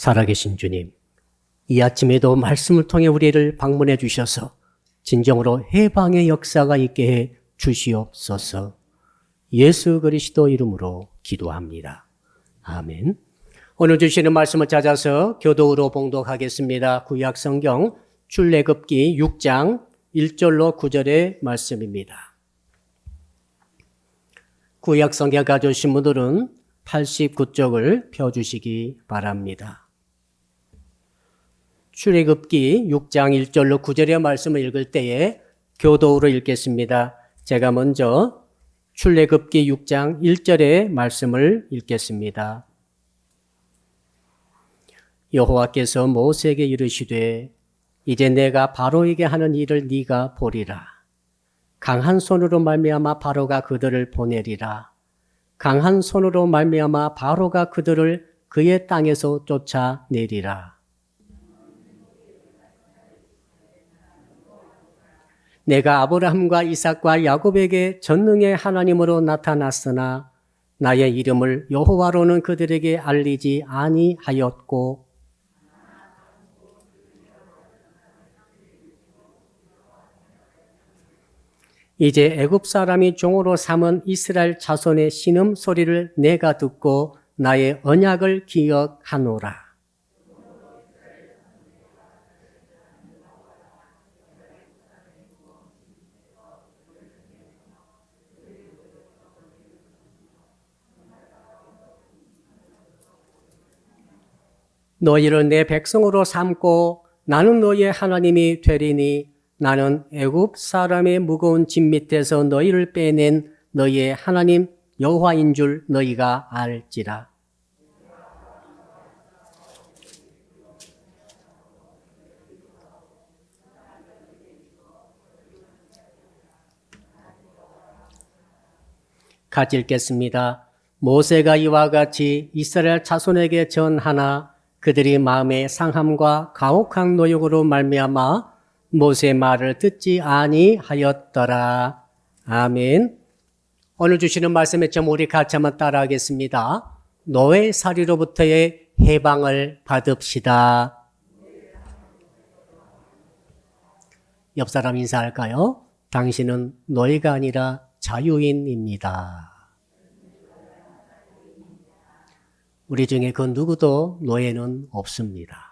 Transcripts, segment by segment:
살아계신 주님, 이 아침에도 말씀을 통해 우리를 방문해 주셔서 진정으로 해방의 역사가 있게 해 주시옵소서. 예수 그리스도 이름으로 기도합니다. 아멘. 오늘 주시는 말씀을 찾아서 교독으로 봉독하겠습니다. 구약 성경 출애굽기 6장 1절로 9절의 말씀입니다. 구약 성경 가져오신 분들은 89쪽을 펴주시기 바랍니다. 출애굽기 6장 1절로 9절의 말씀을 읽을 때에 교독으로 읽겠습니다. 제가 먼저 출애굽기 6장 1절의 말씀을 읽겠습니다. 여호와께서 모세에게 이르시되 이제 내가 바로에게 하는 일을 네가 보리라. 강한 손으로 말미암아 바로가 그들을 보내리라. 강한 손으로 말미암아 바로가 그들을 그의 땅에서 쫓아내리라. 내가 아브라함과 이삭과 야곱에게 전능의 하나님으로 나타났으나 나의 이름을 여호와로는 그들에게 알리지 아니하였고 이제 애굽 사람이 종으로 삼은 이스라엘 자손의 신음 소리를 내가 듣고 나의 언약을 기억하노라. 너희를 내 백성으로 삼고 나는 너희의 하나님이 되리니 나는 애굽 사람의 무거운 짐 밑에서 너희를 빼낸 너희의 하나님 여호와인 줄 너희가 알지라. 같이 읽겠습니다. 모세가 이와 같이 이스라엘 자손에게 전하나 그들이 마음의 상함과 가혹한 노역으로 말미암아 모세의 말을 듣지 아니하였더라. 아멘. 오늘 주시는 말씀에 좀 우리 같이 한번 따라하겠습니다. 노예 살이로부터의 해방을 받읍시다. 옆 사람 인사할까요? 당신은 노예가 아니라 자유인입니다. 우리 중에 그 누구도 노예는 없습니다.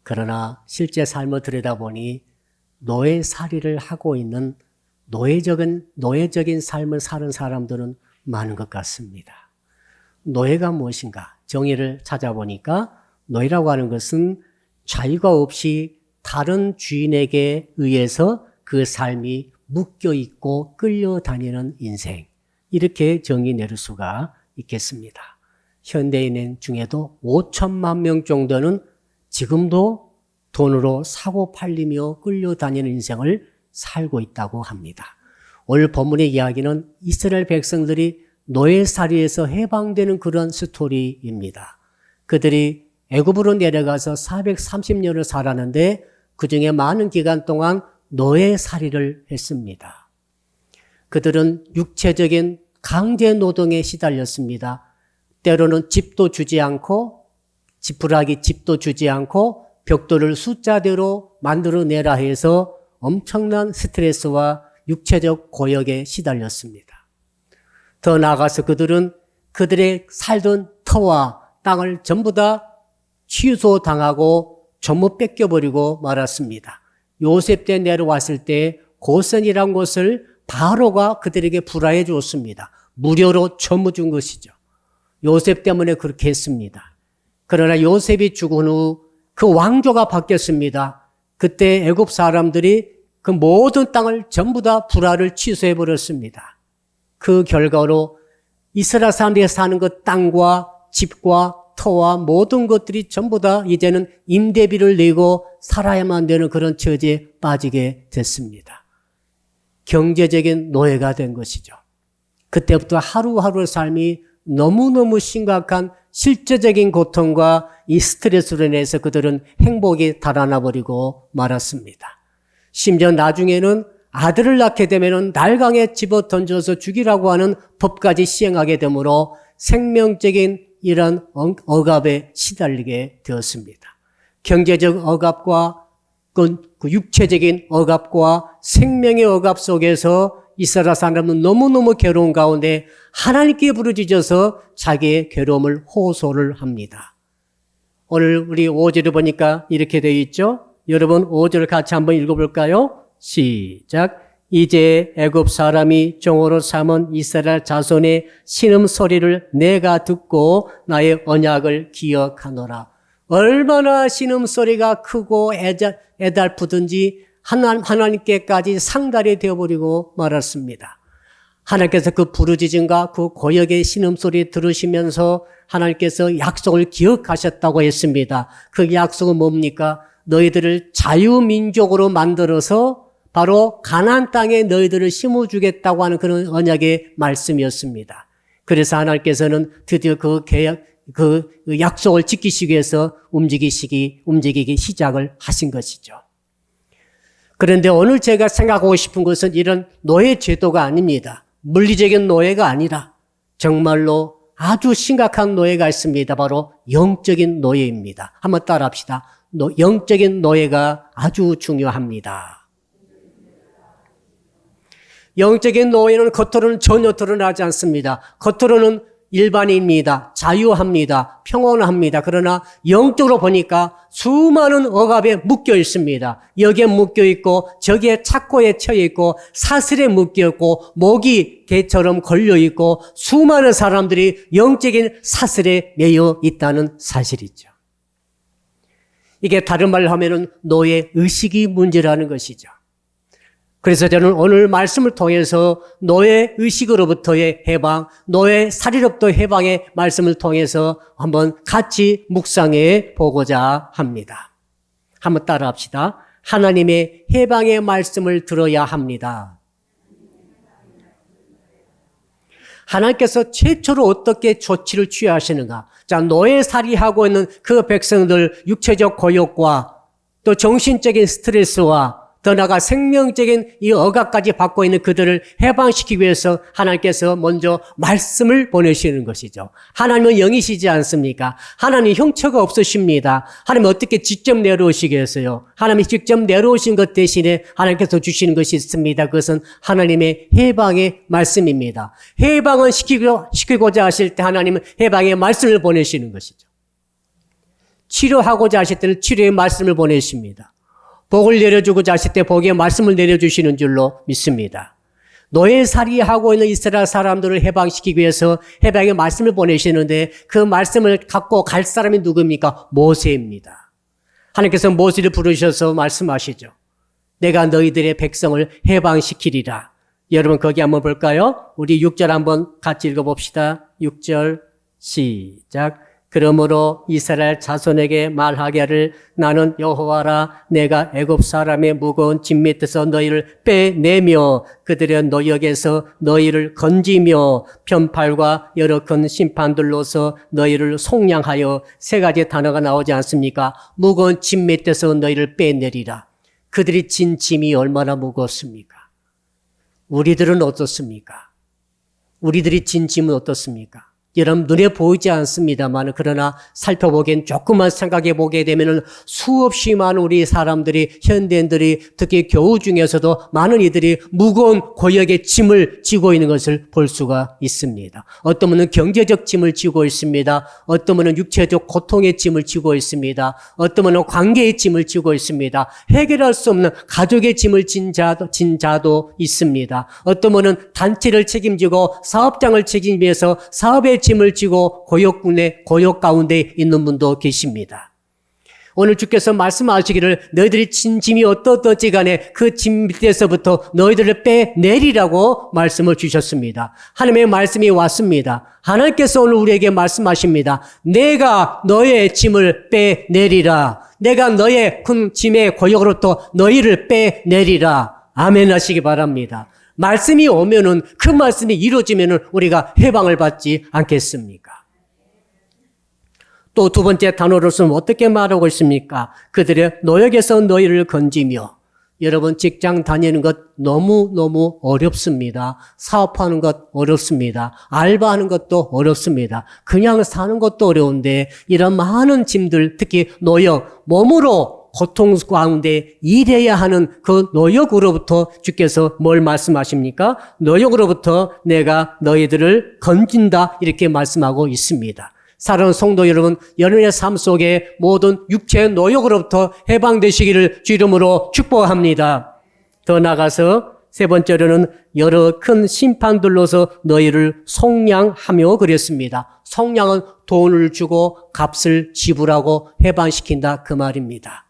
그러나 실제 삶을 들여다보니 노예살이를 하고 있는 노예적인 삶을 사는 사람들은 많은 것 같습니다. 노예가 무엇인가? 정의를 찾아보니까 노예라고 하는 것은 자유가 없이 다른 주인에게 의해서 그 삶이 묶여있고 끌려다니는 인생. 이렇게 정의 내릴 수가 있겠습니다. 현대인 중에도 5천만 명 정도는 지금도 돈으로 사고 팔리며 끌려다니는 인생을 살고 있다고 합니다. 오늘 본문의 이야기는 이스라엘 백성들이 노예살이에서 해방되는 그런 스토리입니다. 그들이 애굽으로 내려가서 430년을 살았는데 그중에 많은 기간 동안 노예살이를 했습니다. 그들은 육체적인 강제 노동에 시달렸습니다. 때로는 집도 주지 않고 지푸라기 집도 주지 않고 벽돌을 숫자대로 만들어내라 해서 엄청난 스트레스와 육체적 고역에 시달렸습니다. 더 나아가서 그들은 그들의 살던 터와 땅을 전부 다 취소당하고 전부 뺏겨버리고 말았습니다. 요셉 때 내려왔을 때 고센이란 곳을 바로가 그들에게 불화해 주었습니다. 무료로 전부 준 것이죠. 요셉 때문에 그렇게 했습니다. 그러나 요셉이 죽은 후 그 왕조가 바뀌었습니다. 그때 애굽 사람들이 그 모든 땅을 전부 다 불화를 취소해 버렸습니다. 그 결과로 이스라엘 사람들이 사는 그 땅과 집과 터와 모든 것들이 전부 다 이제는 임대비를 내고 살아야만 되는 그런 처지에 빠지게 됐습니다. 경제적인 노예가 된 것이죠. 그때부터 하루하루의 삶이 너무너무 심각한 실제적인 고통과 이 스트레스로 인해서 그들은 행복이 달아나 버리고 말았습니다. 심지어 나중에는 아들을 낳게 되면 날강에 집어 던져서 죽이라고 하는 법까지 시행하게 되므로 생명적인 이런 억압에 시달리게 되었습니다. 경제적 억압과 그 육체적인 억압과 생명의 억압 속에서 이스라엘 사람은 너무너무 괴로운 가운데 하나님께 부르짖어서 자기의 괴로움을 호소를 합니다. 오늘 우리 5절을 보니까 이렇게 되어 있죠. 여러분 5절 같이 한번 읽어볼까요? 시작. 이제 애굽 사람이 종으로 삼은 이스라엘 자손의 신음소리를 내가 듣고 나의 언약을 기억하노라. 얼마나 신음소리가 크고 애달프든지 하나님께까지 상달이 되어버리고 말았습니다. 하나님께서 그 부르짖음과 그 고역의 신음소리 들으시면서 하나님께서 약속을 기억하셨다고 했습니다. 그 약속은 뭡니까? 너희들을 자유민족으로 만들어서 바로 가나안 땅에 너희들을 심어주겠다고 하는 그런 언약의 말씀이었습니다. 그래서 하나님께서는 드디어 그 약속을 지키시기 위해서 움직이기 시작을 하신 것이죠. 그런데 오늘 제가 생각하고 싶은 것은 이런 노예 제도가 아닙니다. 물리적인 노예가 아니라 정말로 아주 심각한 노예가 있습니다. 바로 영적인 노예입니다. 한번 따라합시다. 영적인 노예가 아주 중요합니다. 영적인 노예는 겉으로는 전혀 드러나지 않습니다. 겉으로는 일반인입니다. 자유합니다. 평온합니다. 그러나 영적으로 보니까 수많은 억압에 묶여 있습니다. 여기에 묶여 있고 저기에 착고에 처해 있고 사슬에 묶여 있고 목이 개처럼 걸려 있고 수많은 사람들이 영적인 사슬에 매여 있다는 사실이죠. 이게 다른 말로 하면은 노예 의식이 문제라는 것이죠. 그래서 저는 오늘 말씀을 통해서 노예 의식으로부터의 해방, 노예 살이로부터 해방의 말씀을 통해서 한번 같이 묵상해 보고자 합니다. 한번 따라합시다. 하나님의 해방의 말씀을 들어야 합니다. 하나님께서 최초로 어떻게 조치를 취하시는가? 자, 노예살이하고 있는 그 백성들 육체적 고역과 또 정신적인 스트레스와 더 나아가 생명적인 이 억압까지 받고 있는 그들을 해방시키기 위해서 하나님께서 먼저 말씀을 보내시는 것이죠. 하나님은 영이시지 않습니까? 하나님 형체가 없으십니다. 하나님 어떻게 직접 내려오시겠어요? 하나님이 직접 내려오신 것 대신에 하나님께서 주시는 것이 있습니다. 그것은 하나님의 해방의 말씀입니다. 해방을 시키고자 하실 때 하나님은 해방의 말씀을 보내시는 것이죠. 치료하고자 하실 때는 치료의 말씀을 보내십니다. 복을 내려주고자 하실 때 복의 말씀을 내려주시는 줄로 믿습니다. 노예살이하고 있는 이스라엘 사람들을 해방시키기 위해서 해방의 말씀을 보내시는데 그 말씀을 갖고 갈 사람이 누굽니까? 모세입니다. 하나님께서 모세를 부르셔서 말씀하시죠. 내가 너희들의 백성을 해방시키리라. 여러분 거기 한번 볼까요? 우리 6절 한번 같이 읽어봅시다. 6절 시작. 그러므로 이스라엘 자손에게 말하기를 나는 여호와라. 내가 애굽 사람의 무거운 짐 밑에서 너희를 빼내며 그들의 노역에서 너희를 건지며 편팔과 여러 큰 심판들로서 너희를 속량하여 세 가지 단어가 나오지 않습니까? 무거운 짐 밑에서 너희를 빼내리라. 그들이 진 짐이 얼마나 무겁습니까? 우리들은 어떻습니까? 우리들이 진 짐은 어떻습니까? 여러분 눈에 보이지 않습니다만 그러나 살펴보기엔 조금만 생각해 보게 되면 수없이 많은 우리 사람들이 현대인들이 특히 교우 중에서도 많은 이들이 무거운 고역의 짐을 지고 있는 것을 볼 수가 있습니다. 어떤 분은 경제적 짐을 지고 있습니다. 어떤 분은 육체적 고통의 짐을 지고 있습니다. 어떤 분은 관계의 짐을 지고 있습니다. 해결할 수 없는 가족의 짐을 진 자도 있습니다. 어떤 분은 단체를 책임지고 사업장을 책임지면서 사업의 짐을 지고 고역 가운데 있는 분도 계십니다. 오늘 주께서 말씀하시기를 너희들이 진 짐이 어떻든지 간에 그 짐 밑에서부터 너희들을 빼내리라고 말씀을 주셨습니다. 하나님의 말씀이 왔습니다. 하나님께서 오늘 우리에게 말씀하십니다. 내가 너의 짐을 빼내리라. 내가 너의 큰 짐의 고역으로부터 너희를 빼내리라. 아멘 하시기 바랍니다. 말씀이 오면은 그 말씀이 이루어지면은 우리가 해방을 받지 않겠습니까? 또 두 번째 단어로서는 어떻게 말하고 있습니까? 그들의 노역에서 너희를 건지며 여러분 직장 다니는 것 너무너무 어렵습니다. 사업하는 것 어렵습니다. 알바하는 것도 어렵습니다. 그냥 사는 것도 어려운데 이런 많은 짐들, 특히 노역, 몸으로 고통 가운데 일해야 하는 그 노역으로부터 주께서 뭘 말씀하십니까? 노역으로부터 내가 너희들을 건진다 이렇게 말씀하고 있습니다. 사랑하는 성도 여러분, 여러분의 삶 속에 모든 육체의 노역으로부터 해방되시기를 주 이름으로 축복합니다. 더 나아가서 세 번째로는 여러 큰 심판들로서 너희를 속량하며 그랬습니다. 속량은 돈을 주고 값을 지불하고 해방시킨다 그 말입니다.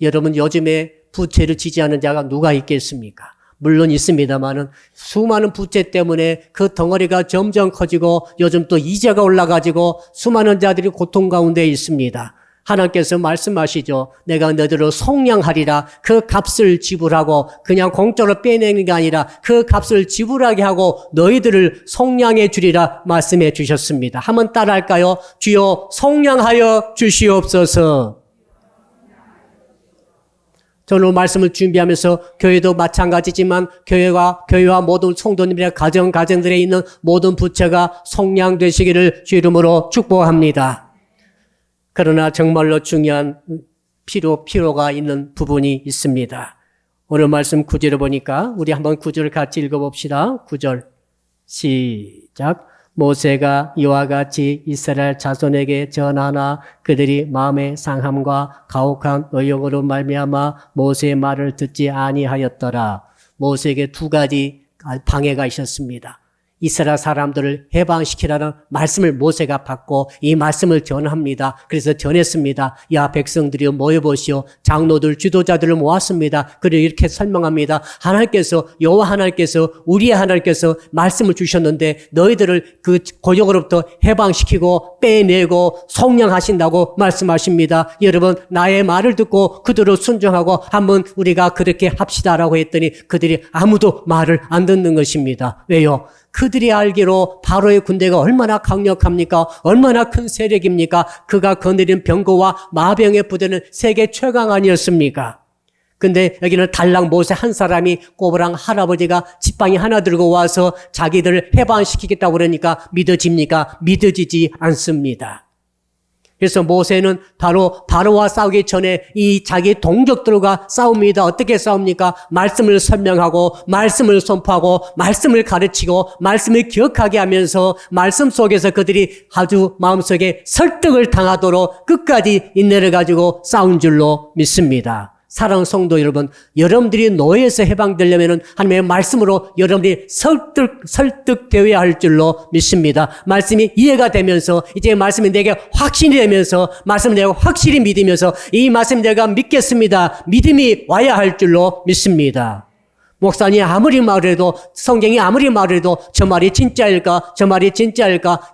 여러분 요즘에 부채를 지지 않는 자가 누가 있겠습니까? 물론 있습니다만은 수많은 부채 때문에 그 덩어리가 점점 커지고 요즘 또 이자가 올라가지고 수많은 자들이 고통 가운데 있습니다. 하나님께서 말씀하시죠. 내가 너희들을 속량하리라. 그 값을 지불하고 그냥 공짜로 빼내는 게 아니라 그 값을 지불하게 하고 너희들을 속량해 주리라 말씀해 주셨습니다. 한번 따라할까요? 주여 속량하여 주시옵소서. 저는 말씀을 준비하면서 교회도 마찬가지지만 교회와 모든 성도님이나 가정들에 있는 모든 부처가 속량되시기를 주 이름으로 축복합니다. 그러나 정말로 중요한 필요가 있는 부분이 있습니다. 오늘 말씀 9절을 보니까 우리 한번 9절을 같이 읽어봅시다. 9절 시작. 모세가 이와 같이 이스라엘 자손에게 전하나 그들이 마음의 상함과 가혹한 의욕으로 말미암아 모세의 말을 듣지 아니하였더라. 모세에게 두 가지 방해가 있었습니다. 이스라엘 사람들을 해방시키라는 말씀을 모세가 받고 이 말씀을 전합니다. 그래서 전했습니다. 야 백성들이여 모여보시오. 장로들 지도자들을 모았습니다. 그리고 이렇게 설명합니다. 하나님께서 여호와 하나님께서 우리의 하나님께서 말씀을 주셨는데 너희들을 그 고역으로부터 해방시키고 빼내고 속량하신다고 말씀하십니다. 여러분 나의 말을 듣고 그들을 순종하고 한번 우리가 그렇게 합시다라고 했더니 그들이 아무도 말을 안 듣는 것입니다. 왜요? 그들이 알기로 바로의 군대가 얼마나 강력합니까? 얼마나 큰 세력입니까? 그가 거느린 병거와 마병의 부대는 세계 최강 아니었습니까? 근데 여기는 달랑 모세 한 사람이 꼬부랑 할아버지가 지팡이 하나 들고 와서 자기들을 해방시키겠다고 그러니까 믿어집니까? 믿어지지 않습니다. 그래서 모세는 바로와 싸우기 전에 이 자기 동족들과 싸웁니다. 어떻게 싸웁니까? 말씀을 설명하고 말씀을 선포하고 말씀을 가르치고 말씀을 기억하게 하면서 말씀 속에서 그들이 아주 마음속에 설득을 당하도록 끝까지 인내를 가지고 싸운 줄로 믿습니다. 사랑하는 성도 여러분, 여러분들이 노예에서 해방되려면 하나님의 말씀으로 여러분들이 설득되어야 할 줄로 믿습니다. 말씀이 이해가 되면서 이제 말씀이 내게 확신이 되면서 말씀을 내가 확실히 믿으면서 이 말씀 내가 믿겠습니다. 믿음이 와야 할 줄로 믿습니다. 목사님이 아무리 말해도 성경이 아무리 말해도 저 말이 진짜일까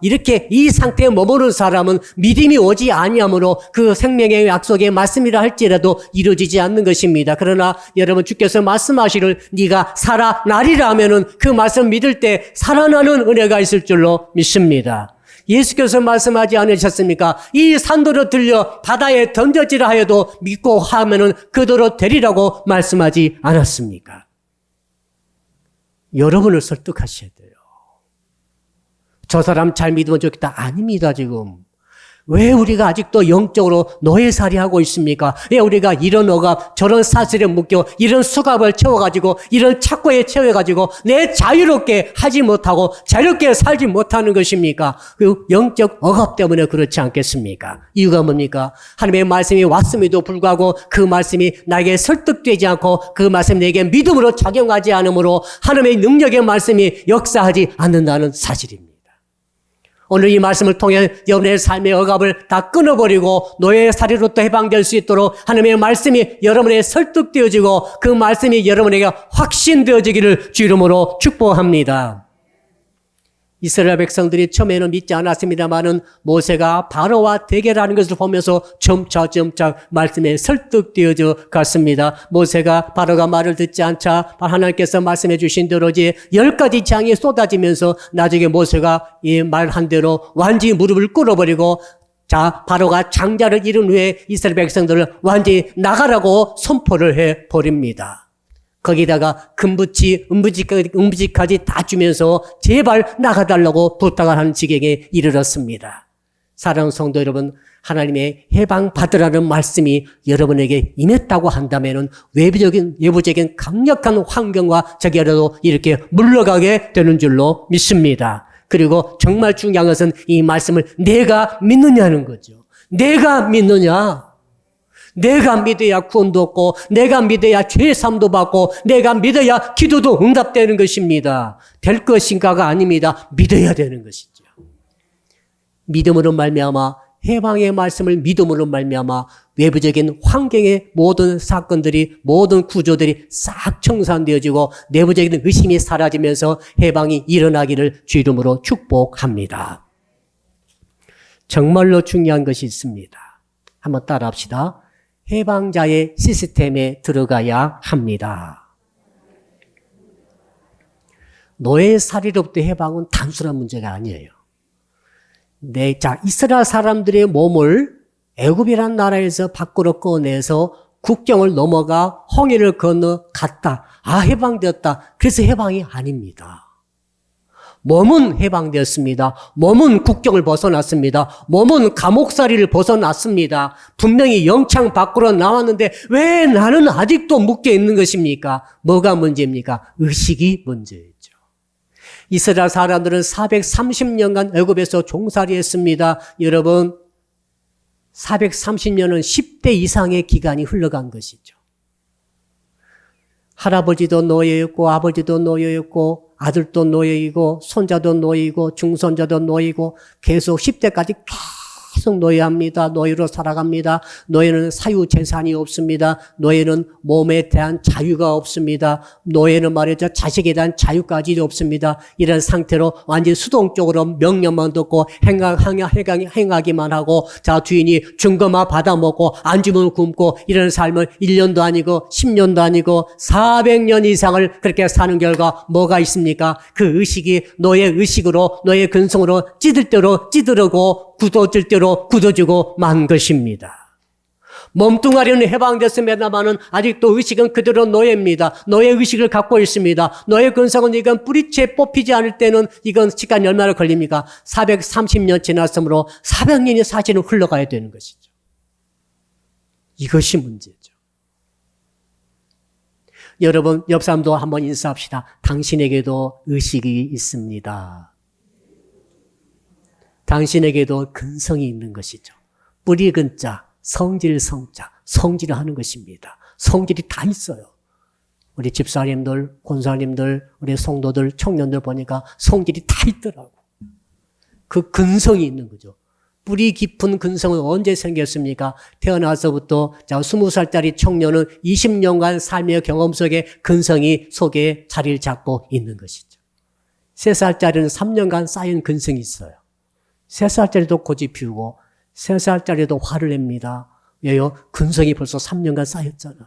이렇게 이 상태에 머무는 사람은 믿음이 오지 아니하므로 그 생명의 약속의 말씀이라 할지라도 이루어지지 않는 것입니다. 그러나 여러분 주께서 말씀하시를 네가 살아나리라 하면은 그 말씀 믿을 때 살아나는 은혜가 있을 줄로 믿습니다. 예수께서 말씀하지 않으셨습니까? 이 산도로 들려 바다에 던져지라 하여도 믿고 하면은 그대로 되리라고 말씀하지 않았습니까? 여러분을 설득하셔야 돼요. 저 사람 잘 믿으면 좋겠다. 아닙니다, 지금. 왜 우리가 아직도 영적으로 노예살이 하고 있습니까? 왜 우리가 이런 억압, 저런 사슬에 묶여, 이런 수갑을 채워가지고, 이런 착고에 채워가지고, 내 자유롭게 하지 못하고, 자유롭게 살지 못하는 것입니까? 그 영적 억압 때문에 그렇지 않겠습니까? 이유가 뭡니까? 하나님의 말씀이 왔음에도 불구하고 그 말씀이 나에게 설득되지 않고 그 말씀이 내게 믿음으로 작용하지 않으므로 하나님의 능력의 말씀이 역사하지 않는다는 사실입니다. 오늘 이 말씀을 통해 여러분의 삶의 억압을 다 끊어버리고 노예의 살이로부터 해방될 수 있도록 하나님의 말씀이 여러분에게 설득되어지고 그 말씀이 여러분에게 확신되어지기를 주 이름으로 축복합니다. 이스라엘 백성들이 처음에는 믿지 않았습니다마는 모세가 바로와 대결하는 것을 보면서 점차 말씀에 설득되어져 갔습니다. 모세가 바로가 말을 듣지 않자 하나님께서 말씀해 주신 대로지 10가지 장이 쏟아지면서 나중에 모세가 이 말한 대로 완전히 무릎을 꿇어버리고 자, 바로가 장자를 이룬 후에 이스라엘 백성들을 완전히 나가라고 선포를 해버립니다. 거기다가 금부치, 은부치까지 다 주면서 제발 나가달라고 부탁을 하는 지경에 이르렀습니다. 사랑하는 성도 여러분, 하나님의 해방받으라는 말씀이 여러분에게 임했다고 한다면 외부적인 강력한 환경과 적이라도 이렇게 물러가게 되는 줄로 믿습니다. 그리고 정말 중요한 것은 이 말씀을 내가 믿느냐는 거죠. 내가 믿느냐? 내가 믿어야 구원도 얻고, 내가 믿어야 죄사함도 받고, 내가 믿어야 기도도 응답되는 것입니다. 될 것인가가 아닙니다. 믿어야 되는 것이죠. 믿음으로 말미암아, 해방의 말씀을 믿음으로 말미암아 외부적인 환경의 모든 사건들이, 모든 구조들이 싹 청산되어지고 내부적인 의심이 사라지면서 해방이 일어나기를 주 이름으로 축복합니다. 정말로 중요한 것이 있습니다. 한번 따라합시다. 해방자의 시스템에 들어가야 합니다. 노예살이로부터 해방은 단순한 문제가 아니에요. 이스라엘 사람들의 몸을 애굽이라는 나라에서 밖으로 꺼내서 국경을 넘어가 홍해를 건너갔다. 해방되었다. 그래서 해방이 아닙니다. 몸은 해방되었습니다. 몸은 국경을 벗어났습니다. 몸은 감옥살이를 벗어났습니다. 분명히 영창 밖으로 나왔는데 왜 나는 아직도 묶여 있는 것입니까? 뭐가 문제입니까? 의식이 문제죠. 이스라엘 사람들은 430년간 애굽에서 종살이했습니다. 여러분, 430년은 10대 이상의 기간이 흘러간 것이죠. 할아버지도 노예였고 아버지도 노예였고 아들도 노예이고 손자도 노예이고 중손자도 노예이고 계속 10대까지 계속 노예합니다. 노예로 살아갑니다. 노예는 사유재산이 없습니다. 노예는 몸에 대한 자유가 없습니다. 노예는 말이죠. 자식에 대한 자유까지도 없습니다. 이런 상태로 완전히 수동적으로 명령만 듣고 행하기만 하고 주인이 준 것만 받아먹고 안 주면 굶고 이런 삶을 1년도 아니고 10년도 아니고 400년 이상을 그렇게 사는 결과 뭐가 있습니까? 그 의식이 노예 의식으로 노예 근성으로 찌들 대로 찌들고 굳어질 대로 굳어지고 만 것입니다. 몸뚱아리는 해방됐습니다만은 아직도 의식은 그대로 노예입니다. 노예 의식을 갖고 있습니다. 노예 근성은 이건 뿌리채 뽑히지 않을 때는 이건 시간이 얼마나 걸립니까? 430년 지났으므로 400년이 사실은 흘러가야 되는 것이죠. 이것이 문제죠. 여러분, 옆 사람도 한번 인사합시다. 당신에게도 의식이 있습니다. 당신에게도 근성이 있는 것이죠. 뿌리 근자, 성질 성자, 성질을 하는 것입니다. 성질이 다 있어요. 우리 집사님들, 권사님들, 우리 성도들, 청년들 보니까 성질이 다 있더라고. 그 근성이 있는 거죠. 뿌리 깊은 근성은 언제 생겼습니까? 태어나서부터 20살짜리 청년은 20년간 삶의 경험 속에 근성이 속에 자리를 잡고 있는 것이죠. 3살짜리는 3년간 쌓인 근성이 있어요. 3살짜리도 고집 피우고 3살짜리도 화를 냅니다. 왜요? 근성이 벌써 3년간 쌓였잖아요.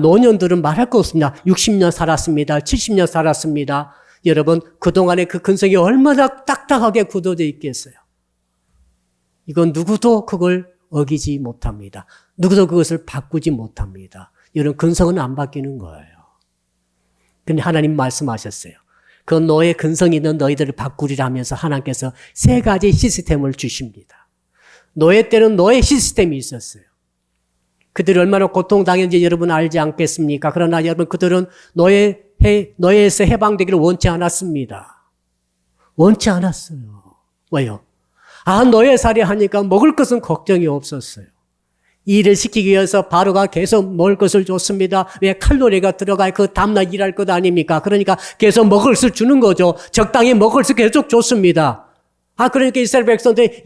노년들은 말할 거 없습니다. 60년 살았습니다. 70년 살았습니다. 여러분, 그동안에 그 근성이 얼마나 딱딱하게 굳어져 있겠어요. 이건 누구도 그걸 어기지 못합니다. 누구도 그것을 바꾸지 못합니다. 이런 근성은 안 바뀌는 거예요. 근데 하나님 말씀하셨어요. 그 노예 근성이 있는 너희들을 바꾸리라면서 하나님께서 3가지 시스템을 주십니다. 노예 때는 노예 시스템이 있었어요. 그들이 얼마나 고통당했는지 여러분 알지 않겠습니까? 그러나 여러분 그들은 노예에서 해방되기를 원치 않았습니다. 원치 않았어요. 왜요? 노예살이 하니까 먹을 것은 걱정이 없었어요. 일을 시키기 위해서 바로가 계속 먹을 것을 줬습니다. 왜? 칼로리가 들어가야 그 다음날 일할 것 아닙니까? 그러니까 계속 먹을 것을 주는 거죠. 적당히 먹을 것을 계속 줬습니다. 그러니까 이스라엘 백성들이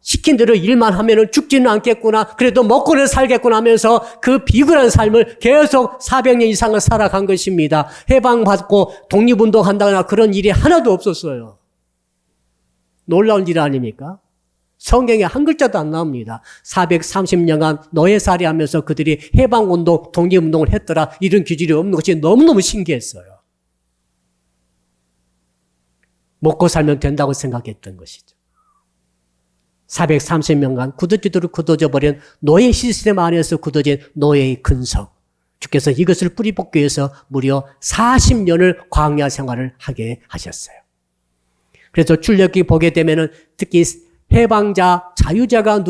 시킨 대로 일만 하면은 죽지는 않겠구나. 그래도 먹고는 살겠구나 하면서 그 비굴한 삶을 계속 400년 이상을 살아간 것입니다. 해방받고 독립운동한다거나 그런 일이 하나도 없었어요. 놀라운 일 아닙니까? 성경에 한 글자도 안 나옵니다. 430년간 노예살이 하면서 그들이 해방운동, 독립운동을 했더라. 이런 기질이 없는 것이 너무너무 신기했어요. 먹고 살면 된다고 생각했던 것이죠. 430년간 굳어지도록 굳어져 버린 노예 시스템 안에서 굳어진 노예의 근성. 주께서 이것을 뿌리 뽑기 위해서 무려 40년을 광야 생활을 하게 하셨어요. 그래서 출애굽기 보게 되면은 특히 해방자, 자유자가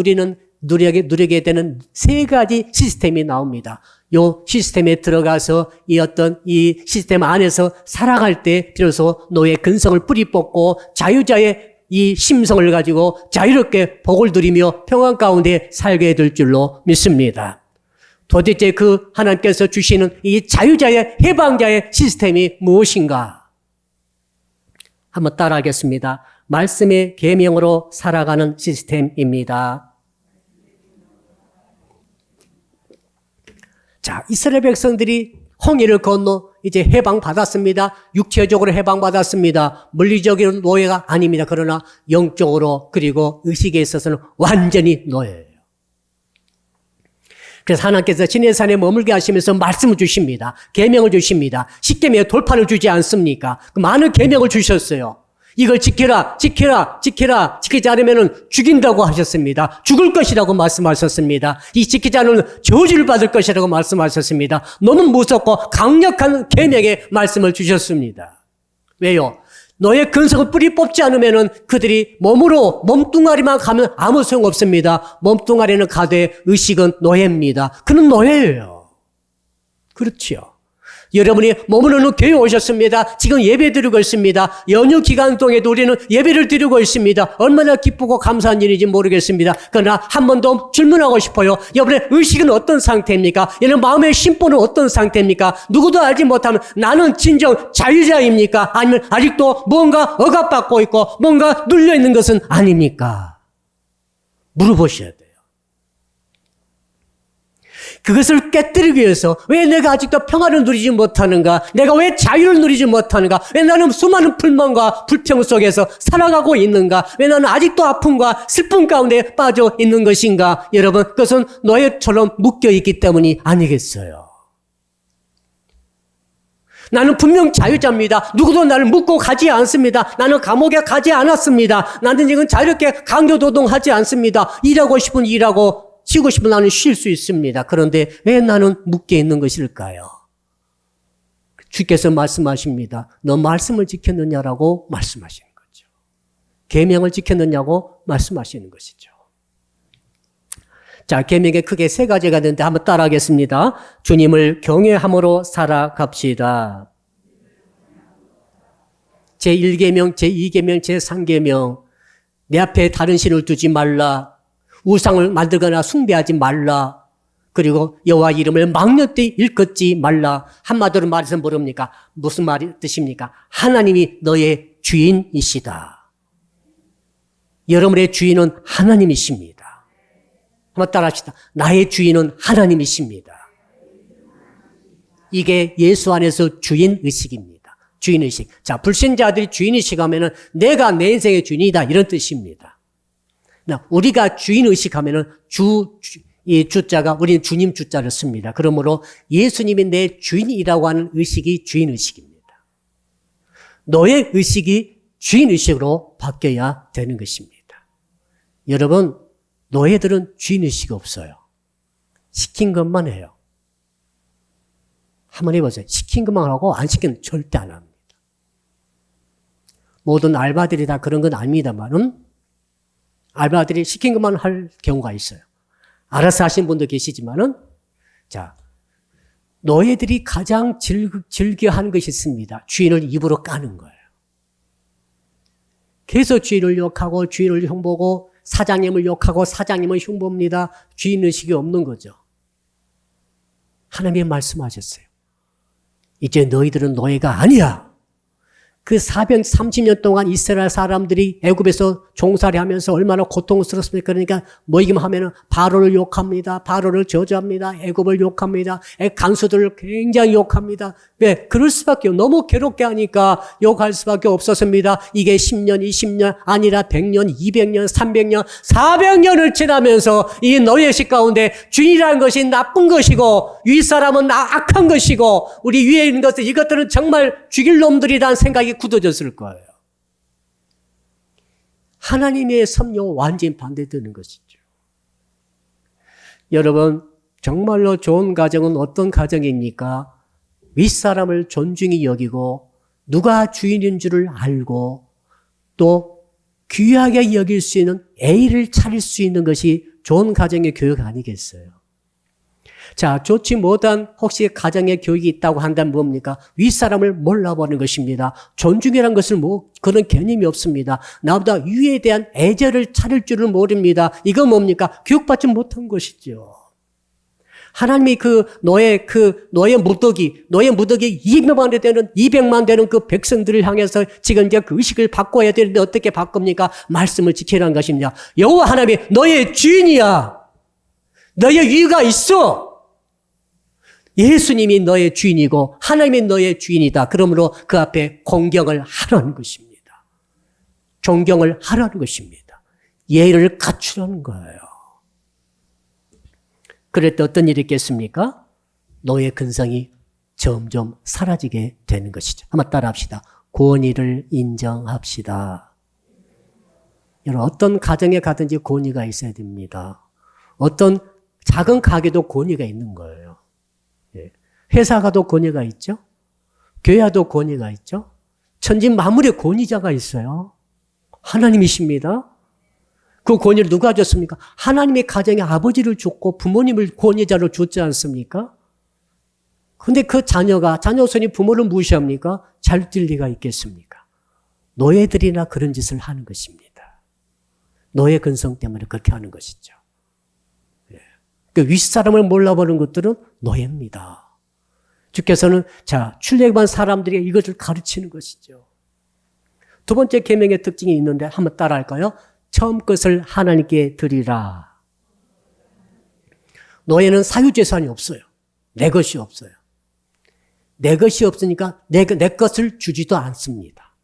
누리게 되는 세 가지 시스템이 나옵니다. 요 시스템에 들어가서 이 시스템 안에서 살아갈 때 비로소 노예 근성을 뿌리 뽑고 자유자의 이 심성을 가지고 자유롭게 복을 누리며 평안 가운데 살게 될 줄로 믿습니다. 도대체 그 하나님께서 주시는 이 자유자의 해방자의 시스템이 무엇인가? 한번 따라하겠습니다. 말씀의 계명으로 살아가는 시스템입니다. 자, 이스라엘 백성들이 홍해를 건너 이제 해방받았습니다. 육체적으로 해방받았습니다. 물리적인 노예가 아닙니다. 그러나 영적으로 그리고 의식에 있어서는 완전히 노예예요. 그래서 하나님께서 시내산에 머물게 하시면서 말씀을 주십니다. 계명을 주십니다. 십계명에 돌판을 주지 않습니까? 그 많은 계명을 주셨어요. 이걸 지키라, 지키라, 지키라. 지키지 않으면 죽인다고 하셨습니다. 죽을 것이라고 말씀하셨습니다. 이 지키지 않으면 저주를 받을 것이라고 말씀하셨습니다. 너무 무섭고 강력한 계명의 말씀을 주셨습니다. 왜요? 너의 근성을 뿌리 뽑지 않으면 그들이 몸뚱아리만 가면 아무 소용없습니다. 몸뚱아리는 가되 의식은 노예입니다. 그는 노예예요. 그렇지요. 여러분이 머무르는 교회에 오셨습니다. 지금 예배 드리고 있습니다. 연휴 기간 동에도 우리는 예배를 드리고 있습니다. 얼마나 기쁘고 감사한 일인지 모르겠습니다. 그러나 한 번 더 질문하고 싶어요. 여러분의 의식은 어떤 상태입니까? 여러분 마음의 심보는 어떤 상태입니까? 누구도 알지 못하면 나는 진정 자유자입니까? 아니면 아직도 뭔가 억압받고 있고 뭔가 눌려있는 것은 아닙니까? 물어보셔야 돼요. 그것을 깨뜨리기 위해서 왜 내가 아직도 평화를 누리지 못하는가? 내가 왜 자유를 누리지 못하는가? 왜 나는 수많은 불만과 불평 속에서 살아가고 있는가? 왜 나는 아직도 아픔과 슬픔 가운데 빠져 있는 것인가? 여러분, 그것은 노예처럼 묶여있기 때문이 아니겠어요? 나는 분명 자유자입니다. 누구도 나를 묶고 가지 않습니다. 나는 감옥에 가지 않았습니다. 나는 지금 자유롭게 강요노동하지 않습니다. 일하고 싶은 일하고 쉬고 싶으면 나는 쉴 수 있습니다. 그런데 왜 나는 묶여 있는 것일까요? 주께서 말씀하십니다. 너 말씀을 지켰느냐라고 말씀하시는 거죠. 계명을 지켰느냐고 말씀하시는 것이죠. 자, 계명에 크게 세 가지가 있는데 한번 따라하겠습니다. 주님을 경외함으로 살아갑시다. 제1계명, 제2계명, 제3계명. 내 앞에 다른 신을 두지 말라. 우상을 만들거나 숭배하지 말라. 그리고 여호와 이름을 망령되이 일컫지 말라. 한마디로 말해서 모릅니까? 무슨 뜻입니까? 하나님이 너의 주인이시다. 여러분의 주인은 하나님이십니다. 한번 따라합시다. 나의 주인은 하나님이십니다. 이게 예수 안에서 주인의식입니다. 주인의식. 자, 불신자들이 주인의식 하면은 내가 내 인생의 주인이다. 이런 뜻입니다. 우리가 주인의식 하면은 이 주자가 우리는 주님 주자를 씁니다. 그러므로 예수님이 내 주인이라고 하는 의식이 주인의식입니다. 너의 의식이 주인의식으로 바뀌어야 되는 것입니다. 여러분, 노예들은 주인의식이 없어요. 시킨 것만 해요. 한번 해보세요. 시킨 것만 하고 안 시키면 절대 안 합니다. 모든 알바들이 다 그런 건 아닙니다만은 알바들이 시킨 것만 할 경우가 있어요. 알아서 하시는 분도 계시지만은, 자, 노예들이 가장 즐겨하는 것이 있습니다. 주인을 입으로 까는 거예요. 계속 주인을 욕하고 주인을 흉보고 사장님을 욕하고 사장님을 흉봅니다. 주인의식이 없는 거죠. 하나님이 말씀하셨어요. 이제 너희들은 노예가 아니야. 그 430년 동안 이스라엘 사람들이 애굽에서 종살이 하면서 얼마나 고통스럽습니까? 그러니까 모이기만 하면은 바로를 욕합니다. 바로를 저주합니다. 애굽을 욕합니다. 간수들을 굉장히 욕합니다. 왜? 그럴 수밖에 너무 괴롭게 하니까 욕할 수밖에 없었습니다. 이게 10년, 20년 아니라 100년, 200년, 300년, 400년을 지나면서 이 노예식 가운데 주인이라는 것이 나쁜 것이고 윗사람은 악한 것이고 우리 위에 있는 것들 이것들은 정말 죽일 놈들이라는 생각이 굳어졌을 거예요. 하나님의 섭리와 완전히 반대되는 것이죠. 여러분, 정말로 좋은 가정은 어떤 가정입니까? 윗사람을 존중히 여기고 누가 주인인 줄을 알고 또 귀하게 여길 수 있는 A를 차릴 수 있는 것이 좋은 가정의 교육 아니겠어요? 자, 좋지 못한 혹시 가정의 교육이 있다고 한다면 뭡니까? 윗사람을 몰라보는 것입니다. 존중이라는 것은 그런 개념이 없습니다. 나보다 위에 대한 애절을 차릴 줄을 모릅니다. 이건 뭡니까? 교육받지 못한 것이죠. 하나님이 너의 무더기 200만 되는 그 백성들을 향해서 지금 이제 그 의식을 바꿔야 되는데 어떻게 바꿉니까? 말씀을 지키라는 것입니다. 여호와 하나님이 너의 주인이야. 너의 위가 있어. 예수님이 너의 주인이고 하나님이 너의 주인이다. 그러므로 그 앞에 공경을 하라는 것입니다. 존경을 하라는 것입니다. 예의를 갖추라는 거예요. 그럴 때 어떤 일이 있겠습니까? 너의 근성이 점점 사라지게 되는 것이죠. 한번 따라합시다. 권위를 인정합시다. 여러분, 어떤 가정에 가든지 권위가 있어야 됩니다. 어떤 작은 가게도 권위가 있는 거예요. 회사 가도 권위가 있죠. 교회도 권위가 있죠. 천지 만물의 권위자가 있어요. 하나님이십니다. 그 권위를 누가 줬습니까? 하나님의 가정에 아버지를 줬고 부모님을 권위자로 줬지 않습니까? 근데 그 자녀손이 부모를 무시합니까? 잘 될 리가 있겠습니까? 노예들이나 그런 짓을 하는 것입니다. 노예 근성 때문에 그렇게 하는 것이죠. 그 윗사람을 몰라보는 것들은 노예입니다. 주께서는 출애굽한 사람들에게 이것을 가르치는 것이죠. 두 번째 계명의 특징이 있는데 한번 따라할까요? 처음 것을 하나님께 드리라. 노예는 사유재산이 없어요. 내 것이 없어요. 내 것이 없으니까 내 것을 주지도 않습니다.